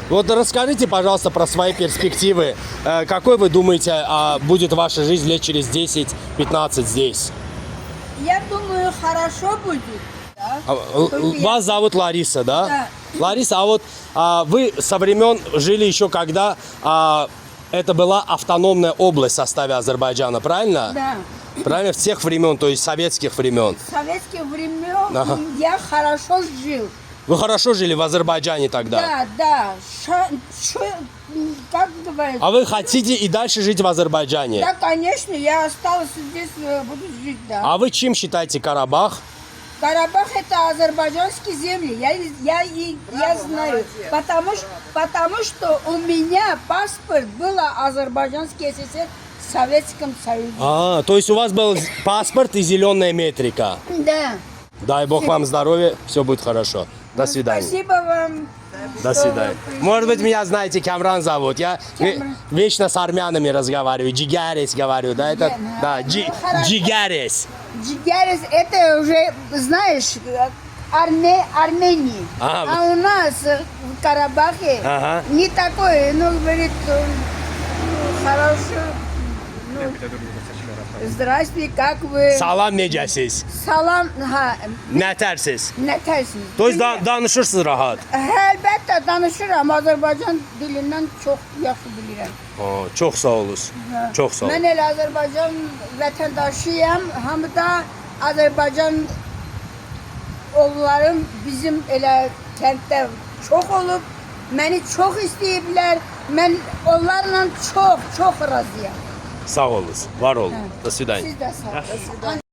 Вот расскажите, пожалуйста, про свои перспективы. Какой вы думаете, будет ваша жизнь лет через 10-15 здесь? Я думаю, хорошо будет. Да? Вас зовут Лариса, да? Да. Лариса, а вот вы со времен жили еще когда это была автономная область в составе Азербайджана, правильно? Да. Правильно, в тех времен, то есть советских времен. С советских времен Ага. я хорошо жил. Вы хорошо жили в Азербайджане тогда? Да. Как говорится? А вы хотите и дальше жить в Азербайджане? Да, конечно, я остался здесь, буду жить, да. А вы чем считаете Карабах? Карабах это азербайджанские земли, я знаю, потому что у меня паспорт был Азербайджанский СССР в Советском Союзе. То есть у вас был паспорт и зеленая метрика. Да. Дай Бог вам здоровья, все будет хорошо. До свидания. Спасибо вам. До что свидания. вы пришли. Может быть, меня знаете, Камран зовут. Я Камран. вечно с армянами разговариваю. Джигарес говорю, да? Это, да, хорошо. Джигарес. Джигарес это уже, знаешь, Армении. Ага. А у нас в Карабахе Ага. не такое, говорит, хорошо. Здравствуйте, как вы? Salam necəsiz? Salam, Nətərsiz? nə tərsiniz? To есть danışırsınız rahat. Əlbəttə danışıram, Azərbaycan dilindən çox yaxşı bilirəm. Çox sağ olunuz. Çox sağ olun. Mən elə Azərbaycan vətəndaşıyam, hamı da Azərbaycan oğullarım bizim elə kənddə çox olub, məni çox istəyiblər, mən onlarla çox razıyam. Sağ olunuz. Var olun. До свидания. Siz də sağ olun.